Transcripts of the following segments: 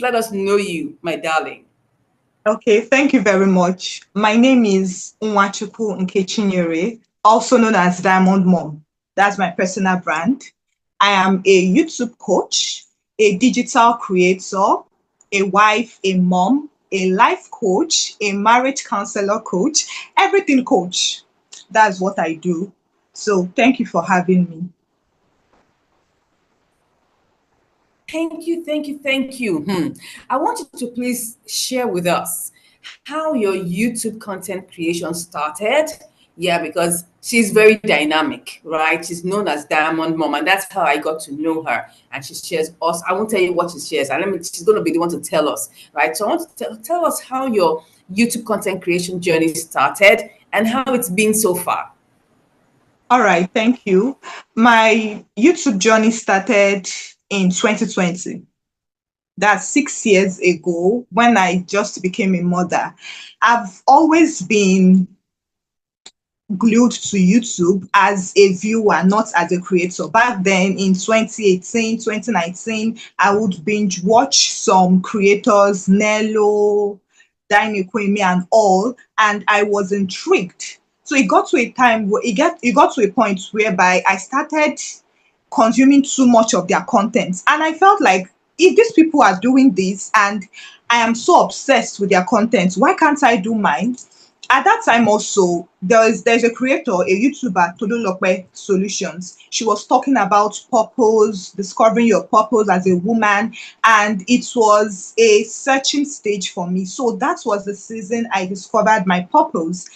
let us know you, my darling. Okay, thank you very much. My name is Nwachukwu Nkechi, also known as Diamond Mom. That's my personal brand. I am a YouTube coach, a digital creator, a wife, a mom, a life coach, a marriage counselor coach, everything coach. That's what I do. So thank you for having me. Thank you, thank you, thank you. I want you to please share with us how your YouTube content creation started. Yeah, because she's very dynamic, right? She's known as Diamond Mom, and that's how I got to know her. And she shares us. I won't tell you what she shares, and she's going to be the one to tell us, right? So I want to tell us how your YouTube content creation journey started and how it's been so far. All right, thank you. My YouTube journey started in 2020. That's 6 years ago when I just became a mother. I've always been glued to YouTube as a viewer, not as a creator. Back then in 2018, 2019, I would binge watch some creators, Nello, Dine Kwame, and all, and I was intrigued. So it got to a time where it got to a point whereby I started consuming too much of their content. And I felt like if these people are doing this and I am so obsessed with their content, why can't I do mine? At that time also, there's a creator, a YouTuber, Tolulope Solutions. She was talking about purpose, discovering your purpose as a woman, and it was a searching stage for me. So that was the season I discovered my purpose.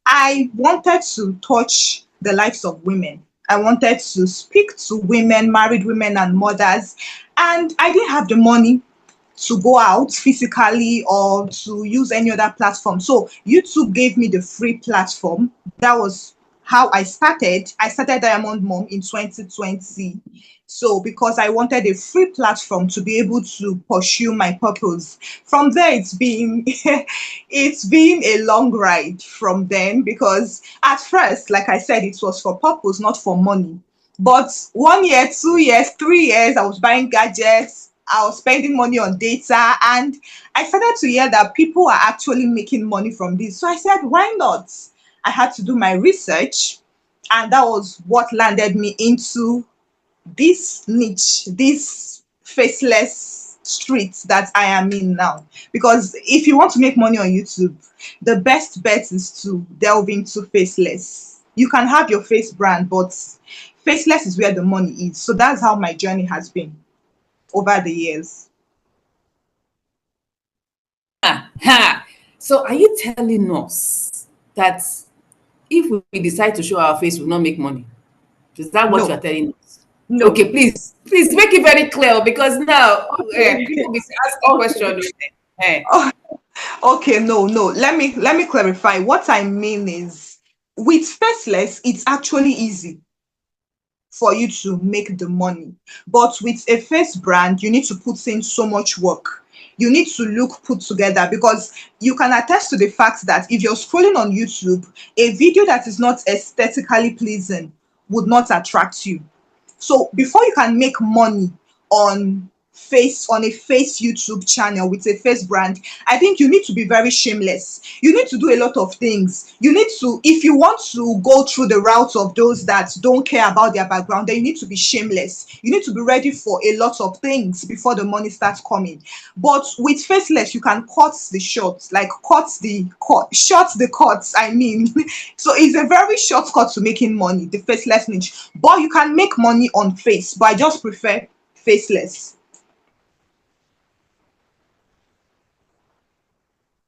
I wanted to touch the lives of women. I wanted to speak to women, married women, and mothers. And I didn't have the money to go out physically or to use any other platform. So YouTube gave me the free platform. That was how I started. I started Diamond Mom in 2020. So because I wanted a free platform to be able to pursue my purpose. From there, it's been it's been a long ride from then because at first, like I said, it was for purpose, not for money. But 1 year, 2 years, 3 years, I was buying gadgets, I was spending money on data, and I started to hear that people are actually making money from this. So I said, why not? I had to do my research, and that was what landed me into this niche, this faceless street that I am in now. Because if you want to make money on YouTube, the best bet is to delve into faceless. You can have your face brand, but faceless is where the money is. So that's how my journey has been over the years. Ha! So are you telling us that if we decide to show our face, we will not make money? Is that what you No, are telling us? no. Okay, please make it very clear because now Okay. people be asking Okay. questions. Eh. Oh, okay, no. Let me clarify. What I mean is with faceless, it's actually easy for you to make the money. But with a face brand, you need to put in so much work. You need to look put together because you can attest to the fact that if you're scrolling on YouTube, a video that is not aesthetically pleasing would not attract you. So before you can make money on on a face YouTube channel with a face brand, I think you need to be very shameless. You need to do a lot of things. You need to, if you want to go through the route of those that don't care about their background, then you need to be shameless. You need to be ready for a lot of things before the money starts coming. But with faceless, you can cut the short, like short the cuts. I mean, so it's a very shortcut to making money, the faceless niche. But you can make money on face, but I just prefer faceless.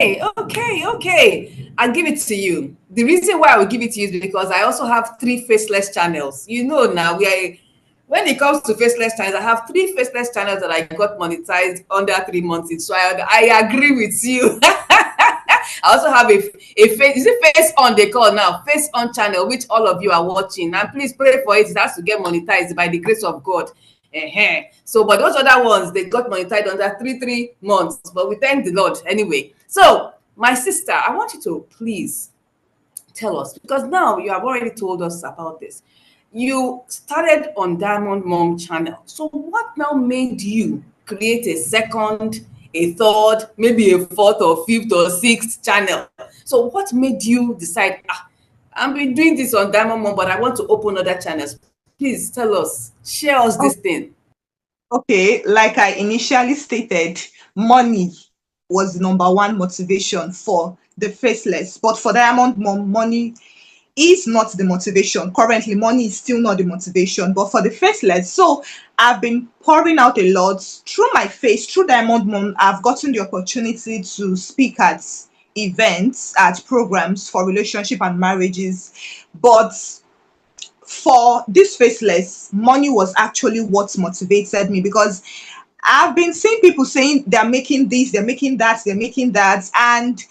Okay. I'll give it to you. The reason why I will give it to you is because I also have 3 faceless channels. You know now when it comes to faceless channels, I have 3 faceless channels that I got monetized under 3 months in. So I agree with you. I also have a face, is it face on they call now? Face on channel, which all of you are watching. And please pray for it. It has to get monetized by the grace of God. So, but those other ones, they got monetized under 3 months. But we thank the Lord anyway. So, my sister, I want you to please tell us, because now you have already told us about this. You started on Diamond Mom channel. So what now made you create a second, a third, maybe a fourth or fifth or sixth channel. So what made you decide, I've been doing this on Diamond Mom, but I want to open other channels? Please tell us, share us this thing. Okay, like I initially stated, money was the number one motivation for the faceless. But for Diamond Mom, money is not the motivation. Currently, money is still not the motivation, but for the faceless. So I've been pouring out a lot through my face, through Diamond Mom. I've gotten the opportunity to speak at events, at programs for relationship and marriages. But for this faceless, money was actually what motivated me, because I've been seeing people saying they're making this, they're making that, they're making that. And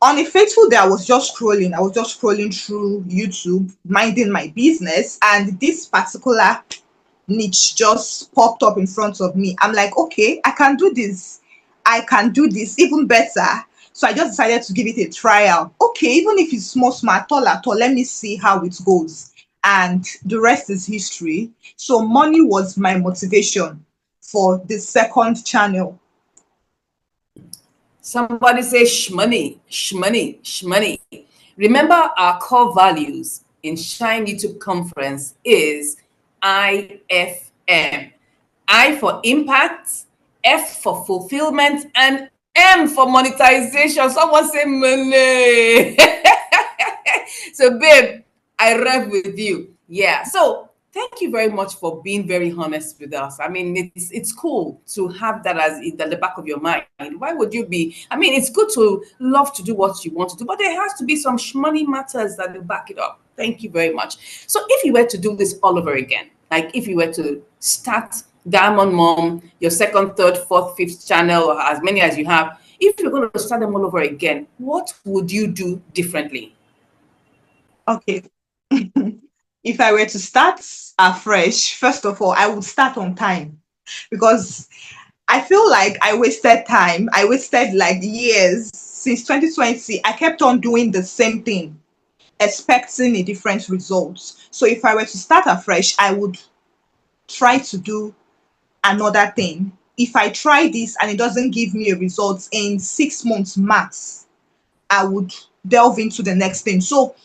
on a fateful day, I was just scrolling. I was just scrolling through YouTube, minding my business, and this particular niche just popped up in front of me. I'm like, okay, I can do this. I can do this even better. So I just decided to give it a trial. Okay, even if it's small, at all, let me see how it goes. And the rest is history. So money was my motivation for the second channel. Somebody say shmoney, shmoney, shmoney. Remember, our core values in Shine YouTube Conference is IFM. I for impact, F for fulfillment, and M for monetization. Someone say money. So, babe, I rev with you. Yeah. So, thank you very much for being very honest with us. I mean, it's cool to have that as at the back of your mind. Why would you be? I mean, it's good to love to do what you want to do, but there has to be some money matters that will back it up. Thank you very much. So, if you were to do this all over again, like if you were to start Diamond Mom, your second, third, fourth, fifth channel, or as many as you have, if you're going to start them all over again, what would you do differently? Okay. If I were to start afresh, first of all, I would start on time, because I feel like I wasted time. I wasted like years since 2020. I kept on doing the same thing, expecting a different result. So if I were to start afresh, I would try to do another thing. If I try this and it doesn't give me a result in 6 months max, I would delve into the next thing. So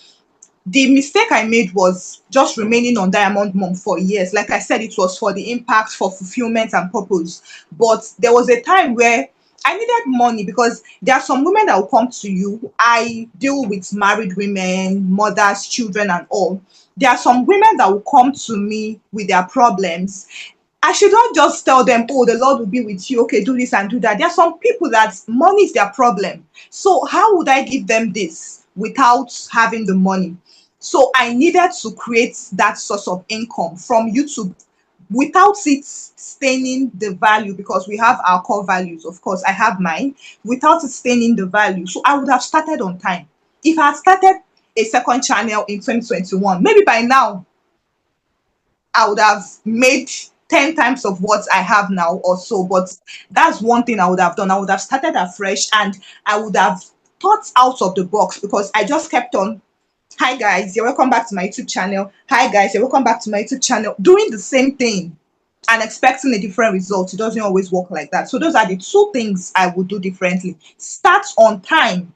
the mistake I made was just remaining on Diamond Mom for years. Like I said, it was for the impact, for fulfillment and purpose. But there was a time where I needed money, because there are some women that will come to you. I deal with married women, mothers, children, and all. There are some women that will come to me with their problems. I should not just tell them, oh, the Lord will be with you. Okay, do this and do that. There are some people that money is their problem. So how would I give them this without having the money? So I needed to create that source of income from YouTube without it staining the value, because we have our core values. Of course, I have mine, without it staining the value. So I would have started on time. If I had started a second channel in 2021, maybe by now I would have made 10 times of what I have now or so. But that's one thing I would have done. I would have started afresh, and I would have thought out of the box, because I just kept on, hi guys, you're welcome back to my YouTube channel. Hi guys, you're welcome back to my YouTube channel. Doing the same thing and expecting a different result. It doesn't always work like that. So those are the two things I would do differently. Start on time.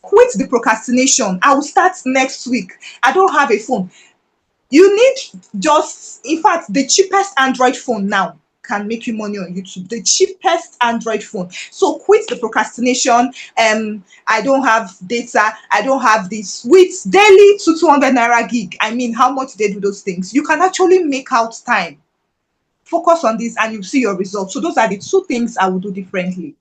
Quit the procrastination. I will start next week. I don't have a phone. You need just, in fact, the cheapest Android phone now can make you money on YouTube. The cheapest Android phone. So quit the procrastination. I don't have data. I don't have this. With daily to 200 naira gig. I mean, how much they do those things? You can actually make out time. Focus on this and you see your results. So those are the two things I would do differently.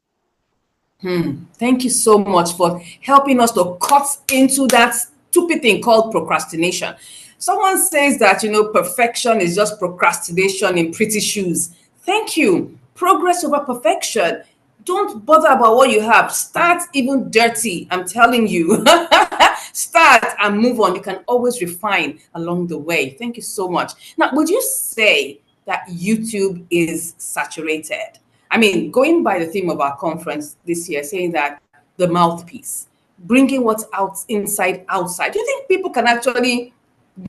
Thank you so much for helping us to cut into that stupid thing called procrastination. Someone says that, perfection is just procrastination in pretty shoes. Thank you. Progress over perfection. Don't bother about what you have. Start even dirty. I'm telling you. Start and move on. You can always refine along the way. Thank you so much. Now, would you say that YouTube is saturated? I mean, going by the theme of our conference this year, saying that the mouthpiece, bringing what's out inside outside. Do you think people can actually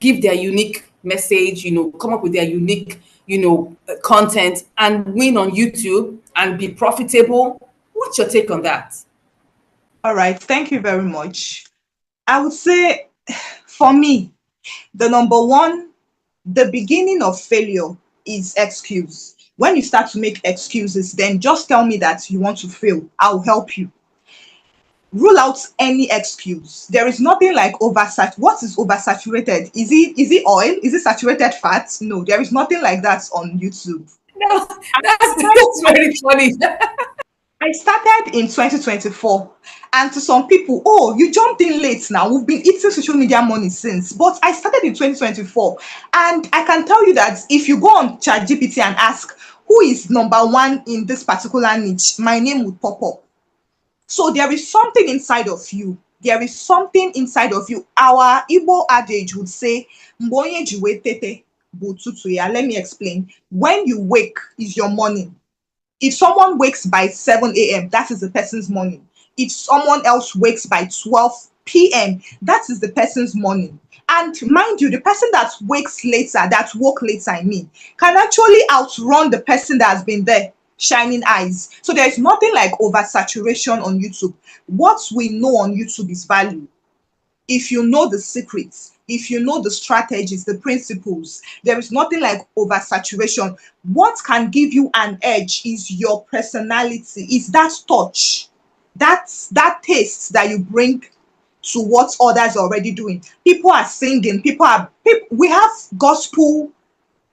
give their unique message, come up with their unique, content and win on YouTube and be profitable? What's your take on that? All right, thank you very much. I would say for me, the number one, the beginning of failure is excuse. When you start to make excuses, then just tell me that you want to fail. I'll help you. Rule out any excuse. There is nothing like oversat. What is oversaturated? Is it oil? Is it saturated fat? No, there is nothing like that on YouTube. No, that's very funny. I started in 2024, and to some people, oh, you jumped in late now. We've been eating social media money since, but I started in 2024, and I can tell you that if you go on ChatGPT and ask who is number one in this particular niche, my name would pop up. So there is something inside of you. There is something inside of you. Our Igbo adage would say, "Mbonye jiwe tete bụ ụtụtụ ya." Let me explain. When you wake is your morning. If someone wakes by 7 a.m., that is the person's morning. If someone else wakes by 12 p.m., that is the person's morning. And mind you, the person that wakes later, that woke later, I mean, can actually outrun the person that has been there shining eyes. So there's nothing like oversaturation on YouTube. What we know on YouTube is value. If you know the secrets, if you know the strategies, the principles, there is nothing like oversaturation. What can give you an edge is your personality, is that touch, that taste that you bring to what others are already doing. People are singing, we have gospel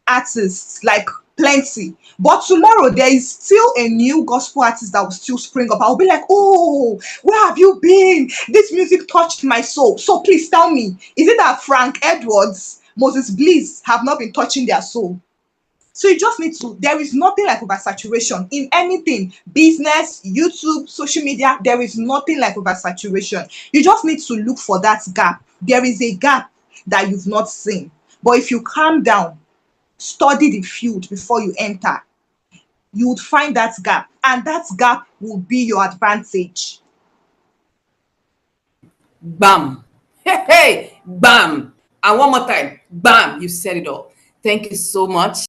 artists like plenty, but tomorrow there is still a new gospel artist that will still spring up. I'll be like, oh, where have you been? This music touched my soul. So please tell me, is it that Frank Edwards, Moses Bliss have not been touching their soul? So you just need to, there is nothing like oversaturation in anything, business, YouTube, social media. There is nothing like oversaturation. You just need to look for that gap. There is a gap that you've not seen. But if you calm down, study the field before you enter, you would find that gap, and that gap will be your advantage. Bam. Hey, hey, bam. And one more time, bam. You said it all. Thank you so much.